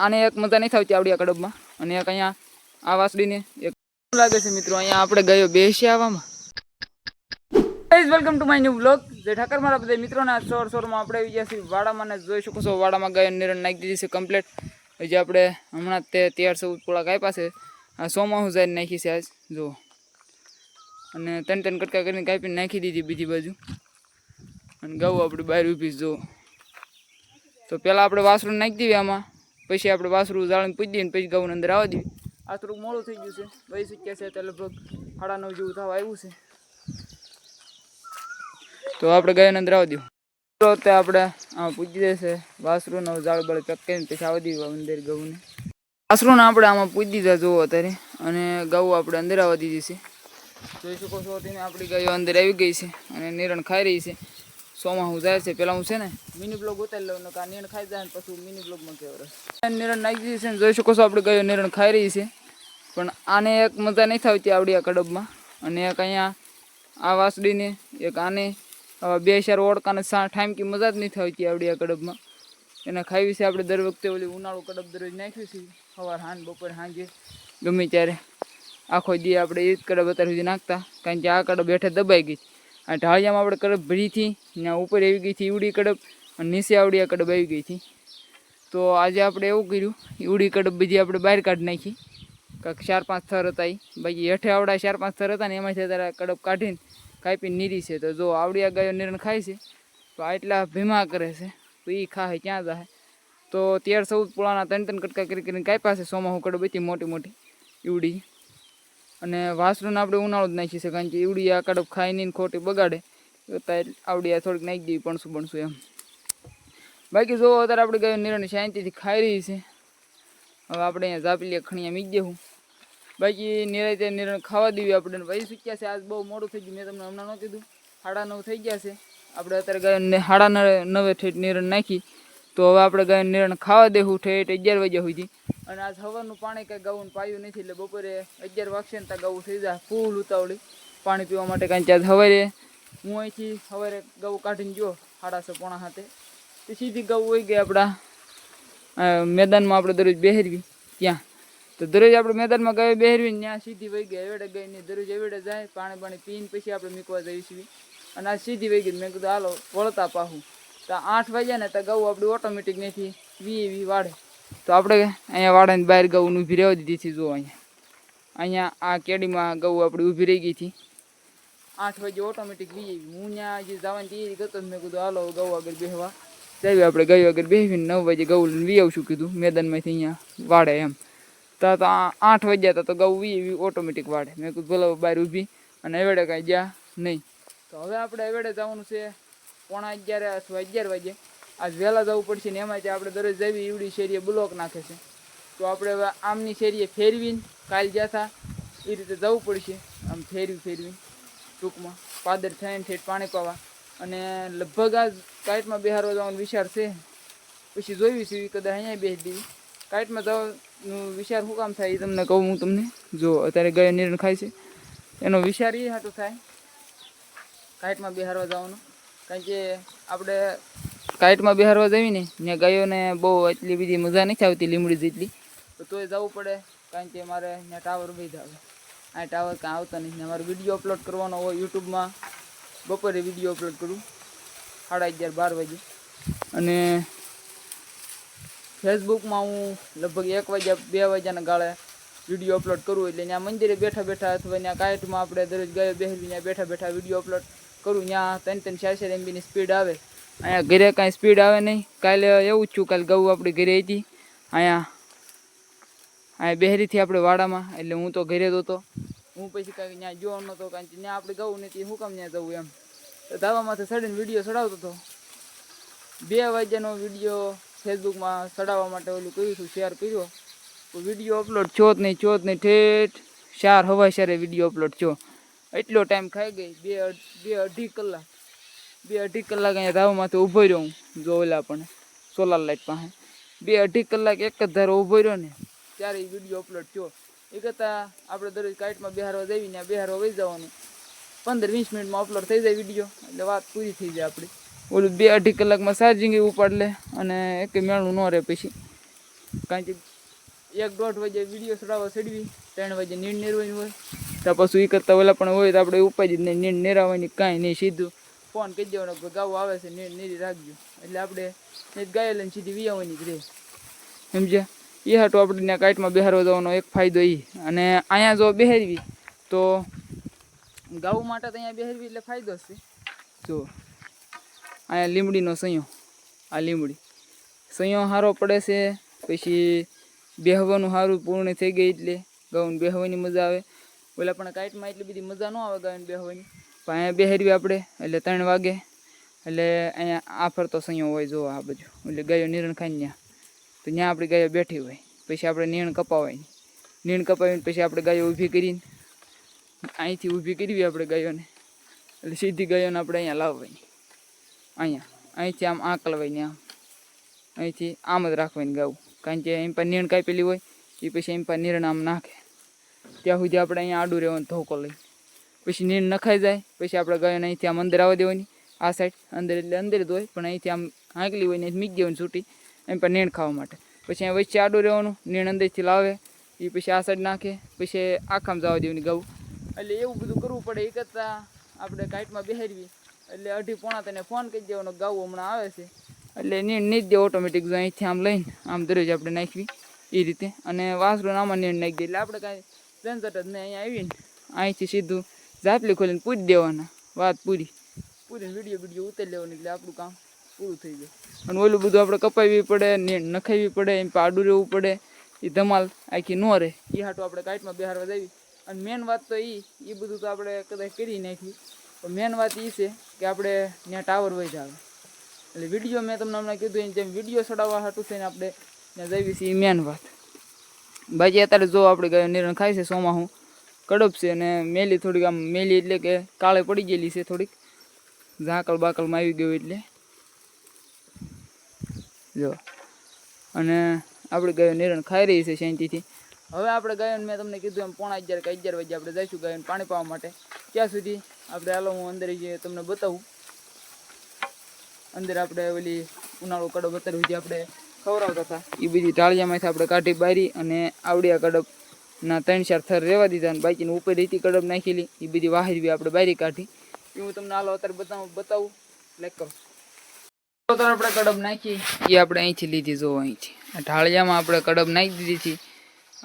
આને એક મજા નહીં થતી આવડી આ કડબમાં, અને એક અહીંયા આ વાસળીને એક લાગે છે મિત્રો. અહીંયા આપણે ગયો બેસી આવવામાં. Welcome to my new blog. જે ઠાકર મારા બધા મિત્રોના સોરમાં આપણે આવી ગયા છીએ વાડામાં, ને જોઈ શકો છો વાડામાં ગાયો નિરણ નાખી દીધી છે કમ્પ્લીટ. હજી આપણે હમણાં તે 13-14 પોળા ગાય પાસે આ સોમાં જાય નાખી છે આજ જુઓ, અને 3 કટકા કરીને કાપીને નાખી દીધી બીજી બાજુ. અને ગાઉ આપણે બહાર ઊભી જુઓ. તો પહેલાં આપણે વાસરું નાખી દઈએ આમાં, પછી આપણે વાસરું જાળીને પૂજી દઈએ, પછી ગાઉને અંદર આવવા દઈએ. આ થોડુંક મોડું થઈ ગયું છે, 20 છે એટલે લગભગ 9:30 જેવું થવા આવ્યું છે. તો આપણે ગાયને અંદર આવવા દઉં. તો આપણે આમાં પૂજી દેશે વાસરું ને જાળ બાળ પેક કરીને પછી આવવા દઈએ અંદર ગાઉને. વાસરુંને આપણે આમાં પૂજી દીધા જુઓ અત્યારે, અને ગાઉ આપણે અંદર આવવા દીધી છે. જોઈ શકો છો તમે આપણી ગાયો અંદર આવી ગઈ છે અને નિરણ ખાઈ રહી છે. સોમાં હું જાય છે. પહેલાં હું છે ને મિની બ્લોગ ઉતારી લઉં ને નિરણ ખાઈ જાય ને પછી મિની બ્લોગમાં કહેવાય. નિરણ નાખી દીધી છે ને જોઈ શકો છો આપણે ગાયો નિરણ ખાઈ રહી છે. પણ આને એક મજા નહીં થતી આવડી આ કડબમાં, અને એક અહીંયા આ વાસળીને એક આને બે ચાર ઓળકાને ઠામકી મજા જ નહીં થતી આવડી આ કડબમાં. એને ખાવી છે આપણે દર વખતે ઓલી ઉનાળુ કડબ દરરોજ નાખ્યું છે, સવાર સાંજ બપોર સાંજે ગમે ત્યારે આખો દી આપણે એ જ કડબ અત્યાર સુધી નાખતા, કારણ કે આ કડબ હેઠે દબાઈ ગઈ. આ ઢાળિયામાં આપણે કડબ ભરીથી ત્યાં ઉપર આવી ગઈ હતી ઈવડી કડબ, અને નીચે આવડી આ કડબ આવી ગઈ હતી. તો આજે આપણે એવું કર્યું, ઈવડી કડબ બીજી આપણે બહાર કાઢી નાખી, કાંઈક 4-5 થર હતા એ, બાકી હેઠે આવડા 4-5 થર હતા ને એમાંથી અત્યારે કડબ કાઢીને કાપીને નીરી છે. તો જો આવડી આ ગાયો નિરણ ખાય છે, તો આટલા ભીમા કરે છે, તો એ ખાય ક્યાં જાય. તો 13-14 પોળાના 3 કટકા કરીને કાપ્યા છે. સોમાં હું કડબ હતી મોટી મોટી ઈવડી, અને વાસરુંને આપણે ઉનાળો જ નાખી છે, કારણ કે ઈવડી આ કડબ ખાઈ નહીં ખોટી બગાડે. આવડી આ થોડીક નાખી દેવી પણશું એમ. બાકી જો અત્યારે આપણે ગાયો નિરણ શાંતિથી ખાઈ રહી છે. હવે આપણે અહીંયા ઝાપલીયા ખણીયા મીક દેવું, બાકી નિરાતે નિરણ ખાવા દેવી આપણે. વહી શીખ્યા છે, આજ બહુ મોડું થઈ ગયું, મેં તમને હમણાં ન કીધું 9:30 થઈ ગયા છે. આપણે અત્યારે ગાયો 9:30 ઠેઠ નિરણ નાખી. તો હવે આપણે ગાયો નિરણ ખાવા દેવું ઠેઠ 11 વાગ્યા સુધી. અને આજ સવારનું પાણી કંઈ ગાઉને પાયું નથી, એટલે બપોરે 11 વાગશે ને ત્યાં ગાઉ થઈ જાય ફૂલ ઉતાવળી પાણી પીવા માટે. કારણ કે આજ સવારે હું અહીંથી સવારે ગાઉ કાઢીને ગયો 6:30-7 તે સીધી ગાઉ હોઈ ગઈ આપણા મેદાનમાં. આપણે દરરોજ બેહરવી ત્યાં, તો દરરોજ આપણે મેદાનમાં ગાય બેહરવીને ત્યાં સીધી વહી ગઈ એવેડે ગઈ ને દરરોજ એવેડે જાય પાણી પીને પછી આપણે મૂકવા જઈએ છીએ. અને આ સીધી વહી ગઈ. મેં કીધું હાલો વળતા પાહું. તો 8 વાગ્યા ને તો ગાઉ આપણી ઓટોમેટિક નથી વી વાડે. તો આપણે અહીંયા વાડાની બહાર ગાઉને ઊભી રહેવા દીધી હતી. જો અહીંયા આ કેડીમાં ગાઉ આપણી ઊભી રહી ગઈ હતી. 8 વાગે ઓટોમેટિક વી આવી. હું ત્યાં જે જવાની તૈયારી કરતો મેં કીધું હાલો ગાઉ આગળ બેહવા જાય. આપણે ગાયો આગળ બેસીને 9 વાગે ગાઉ વી આવશું કીધું મેદાનમાંથી અહીંયા વાડે એમ. તો 8 વાગ્યા હતા તો ગાઉ વી ઓટોમેટિક વાડે. મેં કીધું ભલે બહાર ઊભી, અને એવેડે કાંઈ ગયા નહીં. તો હવે આપણે એવેડે જવાનું છે 11:15 અથવા 11 વાગે. આજ વહેલા જવું પડશે ને એમાં આપણે દરરોજ જવી ઈવડી શેરીએ બ્લોક નાખે છે. તો આપણે હવે આમની શેરીએ ફેરવીને કાલ જતા એ રીતે જવું પડશે. આમ ફેરવીને ટૂંકમાં પાદર થઈને ઠેઠ પાણી પાવા. અને લગભગ આજ કાઇટમાં બિહારવા જવાનો વિચાર છે. પછી જોયું છે કદાચ અહીંયા બેસી દેવી. કાઇટમાં જવાનો વિચાર શું કામ થાય એ તમને કહું હું તમને. જો અત્યારે ગાયો નિરણ ખાય છે એનો વિચાર એ હાટો થાય કાઇટમાં બિહારવા જવાનો. કારણ કે આપણે કાઇટમાં બિહારવા જઈએ ને ત્યાં ગાયોને બહુ એટલી બધી મજા નથી આવતી લીમડી જેટલી, તો તોય જવું પડે. કારણ કે મારે ત્યાં ટાવર બંધ આવે, આ ટાવર કાંઈ આવતા નથી. મારે વિડીયો અપલોડ કરવાનો હોય યુટ્યુબમાં, બપોરે વિડીયો અપલોડ કરું 11:30-12 વાગે. અને ફેસબુકમાં હું લગભગ 1 વાગ્યા 2 વાગ્યાના ગાળે વિડીયો અપલોડ કરું. એટલે ત્યાં મંદિરે બેઠા બેઠા અથવા ત્યાં કાઇટમાં આપણે દરરોજ ગાયો બેસવી ત્યાં બેઠા બેઠા વિડીયો અપલોડ કરું. ત્યાં 3-4 MBની સ્પીડ આવે. અહીંયા ઘરે કાંઈ સ્પીડ આવે નહીં. કાલે એવું જ છું, કાલે ગાઉ આપણી ઘરે હતી અહીંયા બહેરીથી આપણે વાડામાં, એટલે હું તો ઘરે જ હતો. હું પછી કાંઈ ત્યાં જોવા નહોતો, કારણ કે ત્યાં આપણે ગાઉ નથી, શું કામ ત્યાં જવું એમ. તો ધાબામાંથી ચડીને વિડીયો ચડાવતો હતો. 2 વાગ્યાનો વિડીયો ફેસબુકમાં ચડાવવા માટે ઓલું કર્યું હતું, શેર કર્યો. તો વિડીયો અપલોડ થયો જ નહીં ઠેઠ 4-4 વિડીયો અપલોડ થયો. એટલો ટાઈમ ખાઈ ગઈ. 2-2.5 કલાક 2-2.5 કલાક અહીંયા ધાબામાંથી ઊભો રહ્યો હું. જો ઓલા પણ સોલાર લાઇટ પાસે 2-2.5 કલાક એક જ ધારો ઊભો રહ્યો ને ત્યારે એ વિડીયો અપલોડ થયો. એ કરતાં આપણે દરરોજ કાઇટમાં બિહારવા જઈએ ત્યાં બિહારવા વહી જવાનું, 15-20 મિનિટમાં અપલોડ થઈ જાય વિડીયો, એટલે વાત પૂરી થઈ જાય આપણી. ઓલું 2-2.5 કલાકમાં ચાર્જિંગ ઉપાડ લે અને એક મેળું ન રહે પછી. કારણ કે 1-1.5 વાગે વિડીયો ચડાવવા ચડવી, 3 વાગે નીંદ નેરવાની હોય તો પછી એ કરતાં ઓલા પણ હોય તો આપણે ઉપાય જ નહીં, નીંદ નેરાવાની કાંઈ નહીં, સીધું ફોન કરી દેવાનો કે ગાવું આવે છે નીંદ નેરી રાખજો, એટલે આપણે ગાય લઈને સીધી વિયાવાની જ રહે, સમજ્યા? એ હાટું આપણે ત્યાં કાંઈટમાં બેહારવા જવાનો એક ફાયદો એ. અને અહીંયા જો બેહારવી તો ગાઉ માટે તો અહીંયા બેહારવી એટલે ફાયદો જ છે. જો અહીંયા લીમડીનો સૈયો, આ લીમડી સૈયો સારો પડે છે, પછી બેહવાનું સારું પૂર્ણ થઈ ગઈ એટલે ગાઉને બેહવાની મજા આવે. ઓલા પણ કાંઈટમાં એટલી બધી મજા ન આવે ગાયને બેહવાની, પણ અહીંયા બેહારવી આપણે એટલે 3 વાગે એટલે અહીંયા આ ફરતો સૈયો હોય, જો આ બાજુ એટલે ગાયો નિરણ ખાઈને ત્યાં, તો ત્યાં આપણી ગાયો બેઠી હોય, પછી આપણે નીણ કપાવવાની, નીણ કપાવીને પછી આપણે ગાયો ઊભી કરીને અહીંથી ઊભી કરવી આપણે ગાયોને, એટલે સીધી ગાયોને આપણે અહીંયા લાવવાની, અહીંથી આમ આંકલવાની, અહીંથી આમ જ રાખવાની ગાવું, કારણ કે એમ પર નીણ કાપેલી હોય એ પછી એમ પર નીરણ આમ નાખે ત્યાં સુધી આપણે અહીંયા આડું રહેવાનું ધોકો લઈ, પછી નીણ નખાઈ જાય પછી આપણે ગાયોને અહીંથી આમ અંદર આવવા દેવાની, આ સાઈડ અંદર એટલે અંદર જ હોય પણ અહીંથી આમ હાંકલી હોય ને મીક દેવાની છૂટી એમ પર નીણ ખાવા માટે, પછી અહીંયા વચ્ચે આડું રહેવાનું, નીણ અંદરથી લાવે એ પછી આ સાઈડ નાખે, પછી આખામાં જવા દેવાની ગાવું, એટલે એવું બધું કરવું પડે. એ કરતાં આપણે કાંઈટમાં બેહારવી એટલે 2:30 તેને ફોન કરી દેવાનો ગાવું હમણાં આવે છે, એટલે નીણ નહીં જ દે ઓટોમેટિક, જો અહીંથી આમ લઈને આમ દરરોજ આપણે નાખવી એ રીતે, અને વાસરું આમાં નીણ નાખી દે એટલે આપણે કાંઈ ઝંઝટ જ નહીં. અહીંયા આવીને અહીંથી સીધું ઝાપલી ખોલીને પૂરી દેવાના, વાત પૂરીને વિડીયો ઉતારી લેવાની એટલે આપણું કામ પૂરું થઈ જાય. અને ઓલું બધું આપણે કપાવવી પડે, નીણ નખાવવી પડે, એમ પાડું રહેવું પડે, એ ધમાલ આખી ન રહે. એ હાટું આપણે કાંઈટમાં બેહારવા જઈએ. અને મેન વાત તો એ બધું તો આપણે કદાચ કરી નાખી, પણ મેન વાત એ છે કે આપણે ત્યાં ટાવર વહી જાવે, એટલે વિડીયો મેં તમને હમણાં કીધું એમ જેમ વિડીયો ચડાવવા હાટું થઈને આપણે ત્યાં જઈએ છીએ, એ મેન વાત. બાકી અત્યારે જો આપણે ગાયો નિરણ ખાય છે, સોમાં કડપ છે અને મેલી થોડીક આમ મેલી એટલે કે કાળે પડી ગયેલી છે થોડીક, ઝાકળ બાકળમાં આવી ગયું એટલે જો. અને આપણે ગાયો નિરણ ખાઈ રહી છે શાંતિથી. હવે આપણે ગાયોને મેં તમને કીધું એમ 11:30 કે 11 વાગે આપણે જઈશું ગાયોને પાણી પાવા માટે. ત્યાં સુધી આપણે હાલો હું અંદર જે તમને બતાવું, અંદર આપણે ઓલી ઉનાળો કડબ અત્યારે સુધી આપણે ખવડાવતા હતા એ બધી ટાળિયામાંથી આપણે કાઢી બારી અને આવડિયા કડબના 3-4 થર રહેવા દીધા, અને બાકીની ઉપર રીતી કડબ નાખેલી એ બધી વાહરવી આપણે બારી કાઢી. એ હું તમને હાલો અત્યારે બતાવું લાઈક કરો. તો આપણે કડબ નાખી એ આપણે અહીંથી લીધી, જો અહીંથી ઢાળિયામાં આપણે કડબ નાખી દીધી હતી,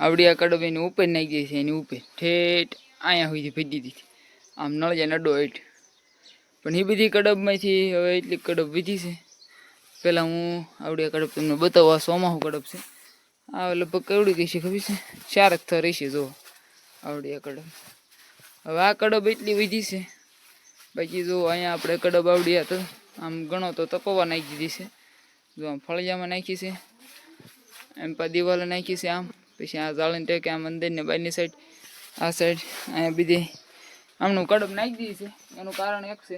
આવડિયા કડબ એની ઉપર નાખી દીધી છે, એની ઉપર ઠેઠ અહીંયા સુધી ભીજી દીધી, આમ નળિયા નડો હેઠ. પણ એ બધી કડબમાંથી હવે એટલી કડબ વીધી છે. પહેલાં હું આવડિયા કડબ તમને બતાવવા, સોમાહુ કડબ છે આ, લગભગ કેવડી કઈ છે ખબર છે, 4 થર રહેશે જો આવડિયા કડબ. હવે આ કડબ એટલી વીધી છે. બાકી જો અહીંયા આપણે કડબ આવડિયા તો આમ ગણો તો તપવા નાખી દીધી છે, જો આમ ફળિયામાં નાખી છે, એમ પા દિવાલે નાખી છે આમ, પછી આ જાળીને ટેકે આમ અંદર ને બહારની સાઈડ, આ સાઈડ અહીંયા બીજી આમનું કડબ નાખી દીધી છે. એનું કારણ એક છે,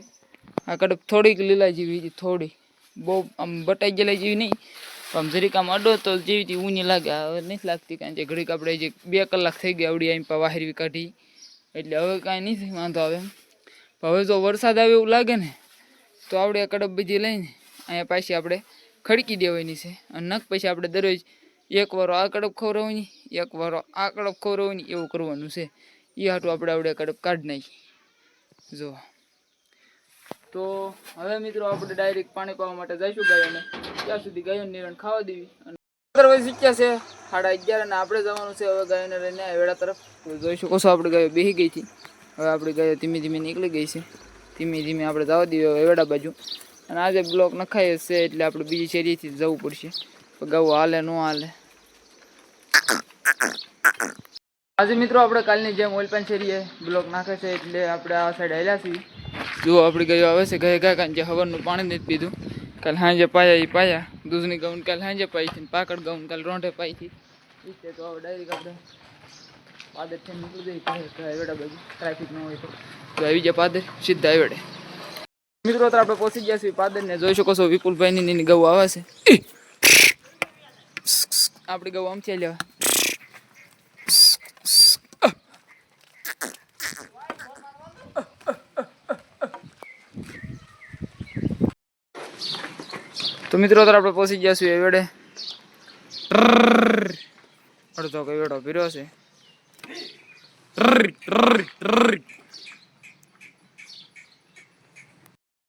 આ કડબ થોડીક લીલા જેવી, થોડી બહુ આમ બટાઈ ગયેલા જેવી નહીં, આમ જરીક આમ અડો તો જેવી ઊની લાગે, હવે નથી લાગતી, કારણ કે ઘડીક આપણે જે 2 કલાક થઈ ગયા આવડી એમ પા વાહરવી કાઢી, એટલે હવે કાંઈ નહીં વાંધો આવે એમ. હવે જો વરસાદ આવે એવું લાગે ને તો આવડે કડબ બધી લઈને અહીંયા પાછી આપણે ખડકી દેવાની છે, અને નખ પછી આપણે દરરોજ 1 વારો આ કડબ ખવડાવવાની, 1 વારો આ કડબ ખવડાવવાની, એવું કરવાનું છે. એ હાટું આપણે આવડે કડબ કાઢી નાખી જો. તો હવે મિત્રો આપણે ડાયરેક્ટ પાણી પાવા માટે જઈશું ગાયોને, ત્યાં સુધી ગાયોને નિરણ ખાવા દેવી. અને અદરવાઇઝ શીખ્યા છે 11:30 અને આપણે જવાનું છે હવે ગાયોને લઈને વેડા તરફ. તો જોઈ શકો છો આપણે ગાયો બેસી ગઈ હતી, હવે આપણી ગાયો ધીમે ધીમે નીકળી ગઈ છે, ધીમે ધીમે આપણે જવા દઈએ વેડા બાજુ. અને આજે બ્લોક નખાય છે એટલે આપણે બીજી શેરીથી જવું પડશે, ગાવું હાલે ન હાલે. આજે મિત્રો આપણે કાલની જેમ ઓલપાન શેરીએ બ્લોક નાખે છે એટલે આપણે આ સાઈડ હાલ્યા છીએ. જો આપણી ગાયો આવે છે ગાય કારણ કે હવારનું પાણી નથી પીધું, કાલ સાંજે પાયા એ પાયા, દૂધની ગાઉન કાલ સાંજે પાઈ હતી, પાકડ ગાઉન કાલ રોંઢે પાઈ હતી. તો હવે ડાયરેક્ટ આપણે પાદર થી નીકળી જઈએ વેડા બાજુ, ટ્રાફિક ન હોય તો આવી જાય પાદર સીધા વેડે. મિત્રો તો આપણે પહોંચી ગયા છીએ પાદર ને, જોઈ શકો છો વિપુલભાઈની ની ગૌ આવે છે. આપણી ગૌ આમ છે લેવા. તો મિત્રો તો આપણે પહોંચી ગયા છીએ વેડે. અડધો કવેડો પીરો છે.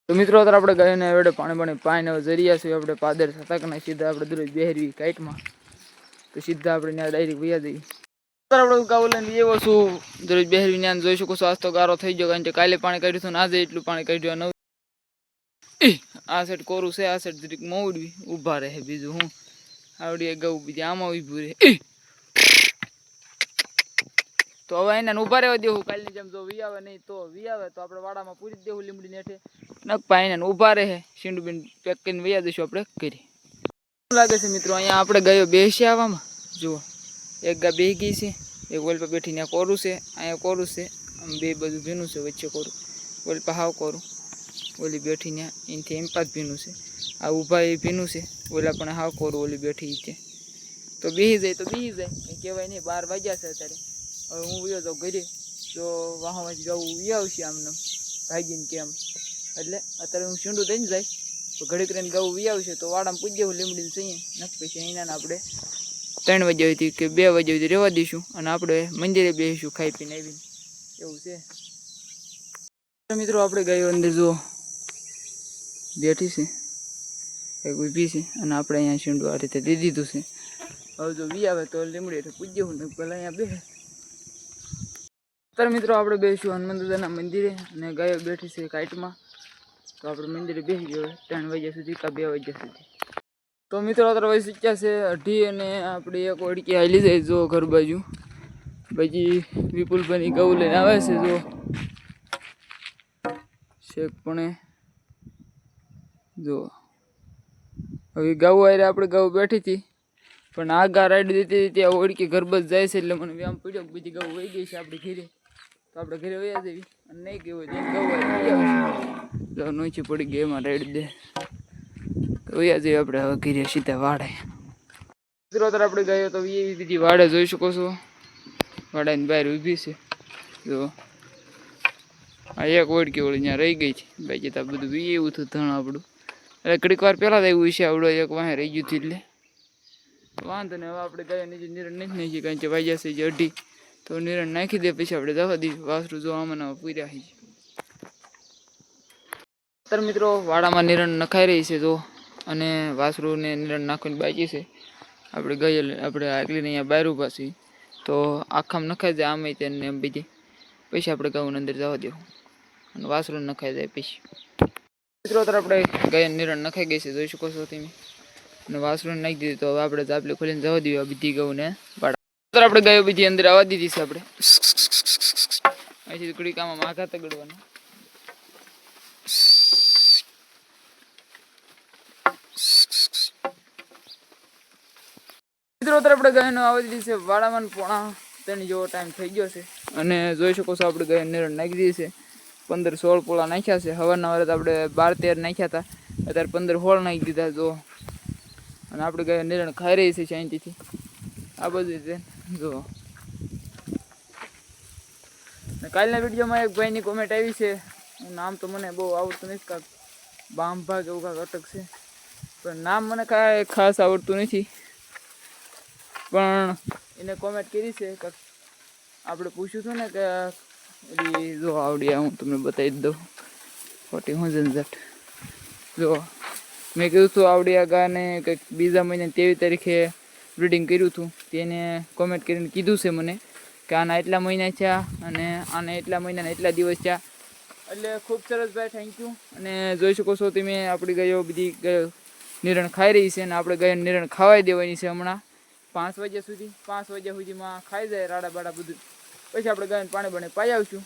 તો મિત્રો અત્યારે આપણે ગાયને એવડે પાણી પાઈને જરિયા છે આપણે પાદર થતા કે સીધા આપણે દરરોજ બેહરવી કાઈટમાં તો સીધા આપણે ત્યાં ડાયરેક્ટ વૈયા જઈએ. અત્યારે આપણે ગાવ લઈને એવો છું દરરોજ બેહરવી ત્યાં જોઈ શકો છો. આજ તો ગારો થઈ ગયો કારણ કે કાલે પાણી કાઢ્યું હતું ને આજે એટલું પાણી કાઢ્યું. આ સાઈડ કોરું છે, આ સાઈડ જરીક મોવડવી ઊભા રહે. બીજું હું આવડી ગયું બીજી આમાં ઊભું રહે. તો હવે એને ઉભા રહેવા દેવું. કાલની જેમ જો વી આવે નહીં તો વી આવે તો આપણે વાડામાં પૂરી જ દેવું લીમડી નેઠે. નકપા એને ઉભા રહે શીંડુબીન પેક કરીને વૈયા દઈશું આપણે કરી. શું લાગે છે મિત્રો અહીંયા આપણે ગયો બેસી આવવામાં જુઓ એક ગા બેસી ગઈ છે, એક ઓલ પર બેઠી ત્યાં કોરું છે, અહીંયા કોરું છે, આમ બે બધું ભીનું છે, વચ્ચે કોરું ઓલ પર હાવ કોરું, ઓલી બેઠી ત્યાં એનાથી એમ પાસ ભીનું છે, આ ઊભા એ ભીનું છે, ઓલા પણ હાવ કોરું ઓલી બેઠી છે. તો બેસી જાય તો બેસી જાય કંઈ કહેવાય નહીં. 12 વાગ્યા છે અત્યારે. હવે હું વયો જાઉં ઘરે તો વાહમાં જવું વી આવશે આમને ભાગીને કેમ એટલે અત્યારે હું શીંડું દઈને જાય તો ઘડીક રહીને ગવું વી આવશે તો વાડામાં પૂજી દેવું લીમડીને સહીએ નક્કી પછી અહીંના આપણે 3 વાગ્યા સુધી કે 2 વાગ્યા સુધી રહેવા દઈશું અને આપણે મંદિરે બેસીશું ખાઈ પીને આવીને એવું છે. મિત્રો આપણે ગાયો અંદર જો બેઠી છે એક ઊભી છે અને આપણે અહીંયા શીંડું આ રીતે દઈ દીધું છે. હવે જો વી આવે તો લીમડી એટલે પૂજી દેવું ને પહેલાં અહીંયા બેસે. અત્યારે મિત્રો આપણે બેસીશું હનુમાન દાદાના મંદિરે અને ગાયો બેઠી છે કાઈટમાં તો આપણે મંદિરે બેસી ગયો 3 વાગ્યા સુધી કા 2 વાગ્યા સુધી. તો મિત્રો અત્યારે વય શીખ્યા છે 2:30 અને આપણે એક ઓળકી હાલી જાય જો ઘર બાજુ પછી વિપુલભાઈની ગૌ લઈને આવે છે જો શેક પણ જો હવે ગૌ આરે આપણે ગૌ બેઠી હતી પણ આગા રાઈડ દીધી ત્યાં ઓળકી ઘર બસ જાય છે એટલે મને વ્યામ પડ્યો બીજી ગૌ વહી ગઈ છે આપણે ઘીરે તો આપણે ઘરે વયા જવી અને નહીં ગઈ હોય તો ગૌ નોચી પડી ગઈ એમાં રાઈડ દે તો વયા જઈએ આપણે હવે ઘીરે સીધા વાડે. મિત્રો અત્યારે આપણે ગયો તો એ બીજી વાડે જોઈ શકો છો વાડાની બહાર ઊભી છે જો આ એક ઓળકી ઓળી ત્યાં રહી ગઈ છે બાકી તો બધું વી એવું થયું ધણ આપણું એટલે ઘડીક વાર પહેલાં જ આવ્યું છે આવડો એક વાહે રહી ગયું હતું એટલે વાંધો ને. હવે આપણે ગયા નીચે નિરણ નથી નાખી કારણ કે વાગ્યા છે 2:30 તો નિરણ નાખી દે પછી આપણે દવા દઈએ વાસરું જો આમાં પૂર્યા છે. અત્યારે મિત્રો વાડામાં નિરણ નખાઈ રહી છે જો અને વાસરુંને નિરણ નાખીને બાકી છે. આપણે ગઈએ આપણે આગલીને અહીંયા બહાર ઊભા છીએ તો આખામાં નખાઈ જાય આમે તેને એમ બીજી પછી આપણે ગાઉને અંદર જવા દેવું અને વાસરું નખાઈ જાય પછી. મિત્રો અત્યારે આપણે ગયા નિરણ નખાઈ ગઈ છે જોઈ શકો છો તમે અને વાસરું નાખી દીધી તો હવે આપણે ચાપલી ખોલીને જવા દઈએ બીજી ગૌને વાડા. અત્યારે આપણે ગાયો બીજી અંદર આવવા દીધી છે આપણે અહીંથી ઘડીક આમાં માઘા તગડવાના. મિત્રો અત્યારે આપણે ગાયનો આવવા દીધી છે વાડામાં 2:45 જેવો ટાઈમ થઈ ગયો છે અને જોઈ શકો છો આપણે ગાય નિરણ નાખી દીધી છે 15-16 પોળા નાખ્યા છે. હવારના વારે આપણે 12-13 નાખ્યા હતા અત્યારે 15-16 નાખી દીધા જો અને આપણે ગાય નિરણ ખાઈ રહી છે શાંતિથી આ બધું છે જો. કાલના વિડીયોમાં એક ભાઈની કોમેન્ટ આવી છે નામ તો મને બહુ આવડતું નથી કાંક બાંભા કે એવું કાંક અટક છે પણ નામ મને કાંઈ ખાસ આવડતું નથી પણ એને કોમેન્ટ કરી છે કાંક આપણે પૂછ્યું હતું ને કે જો આવડી હું તમને બતાવી જ દઉં 40,000 જો મેં કીધું હતું આવડી આ ગાને કંઈક બીજા મહિને 23 તારીખે બ્રીડિંગ કર્યું હતું તેને કોમેન્ટ કરીને કીધું છે મને કે આના એટલા મહિના થયા અને આને એટલા મહિનાના એટલા દિવસ થયા એટલે ખૂબ સરસ ભાઈ થેન્ક યુ. અને જોઈ શકો છો તમે આપણી ગાયો બધી ગાયો નિરણ ખાઈ રહી છે અને આપણે ગાયો નિરણ ખાવાઈ દેવાની છે હમણાં 5 વાગ્યા સુધી. 5 વાગ્યા સુધીમાં ખાઈ જાય રાડા બાડા બધું પછી આપણે ગાયને પાણી બને પાઈ આવશું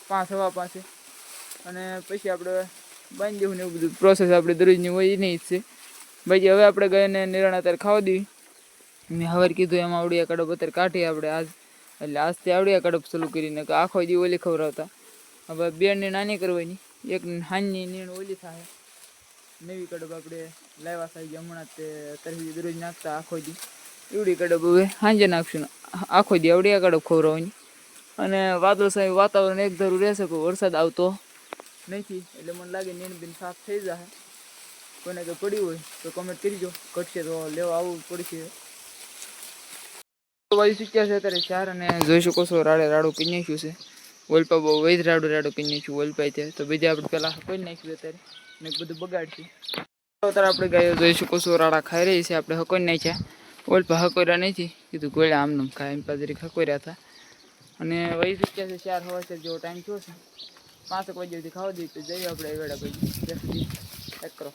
5-5:15 અને પછી આપણે બાંધી દેવું ને એવું બધું પ્રોસેસ આપણે દરરોજની હોય એ નહીં જ છે. બાકી હવે આપણે ગાયને નિરણ અત્યારે ખાવા દેવી. મેં હવે કીધું એમાં આવડિયા કડપ અત્યારે કાઢી આપણે આજ એટલે આજથી આવડિયા કડપ ચાલુ કરીને આખો દી ઓલી ખવડાવતા હવે 2 નાની કરવાની એક હાનની નીણ ઓલી થાય નવી કડપ આપણે લાવ્યા થાય હમણાં તે તરફી દરરોજ નાખતા આખો દી એવડી કડપ હવે સાંજે નાખશું આખો દી આવડિયા કડપ ખવડાવવાની. અને વાદળછાયું વાતાવરણ એક ધારું રહેશે પણ વરસાદ આવતો નથી એટલે મને લાગે નીણ બીન સાફ થઈ જશે. કોઈને કંઈ પડી હોય તો કમેન્ટ કરજો ઘટશે તો લેવા આવવું પડશે વાયુ શીખ્યા છે અત્યારે 4 અને જોઈ શકો છો રાડું કરી નાખ્યું છે. ઓલપા બહુ વૈધ રાડું કરી નાખ્યું ઓલપાઈ ત્યાં તો બીજા આપણે પેલા હકોઈ નાખ્યું અત્યારે ને બધું બગાડશે. અત્યારે આપણે ગાયો જોઈ શકો છો રાડા ખાઈ રહી છે. આપણે હકોઈ નાખ્યા ઓલપા હકોર્યા નથી કીધું ગોળ્યા આમનું ખાય એમ પાદરી હકોર્યા હતા. અને વહી શીખ્યા છે 4 હવા જેવો ટાઈમ થયો છે. 5 વાગ્યા સુધી ખાવા દઈએ તો જઈએ આપણે વેડા પછી ચેક કરો.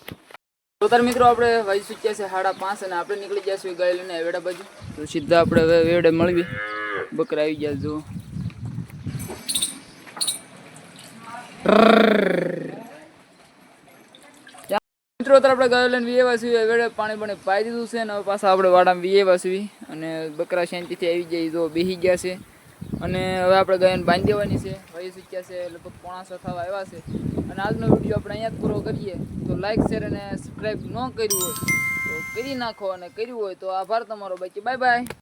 તો તાર મિત્રો આપણે વાઈ શીખ્યા છે 5:30 અને આપણે નીકળી જઈશું ગાય લઈને વેડા બાજુ. તો સીધા આપણે હવે વેડે મળવી. બકરા આવી ગયા જો. મિત્રો અત્યારે આપણે ગાયો લઈને વીએ વાસવી વેડે પાણી પાઈ દીધું છે અને હવે પાછા આપણે વાડામાં વીએ વાસવી અને બકરા શાંતિથી આવી જાય જો બેસી ગયા છે. અને હવે આપણે ગાયોને બાંધી દેવાની છે. વાઈ શીખ્યા છે લગભગ 5:30 થવા આવ્યા છે. અને આજનો વિડીયો આપણે અહીંયા જ પૂરો કરીએ. તો લાઈક શેર અને સબસ્ક્રાઈબ ન કર્યું હોય તો કરી નાખો અને કર્યું હોય તો આભાર તમારો. બાકી બાય બાય.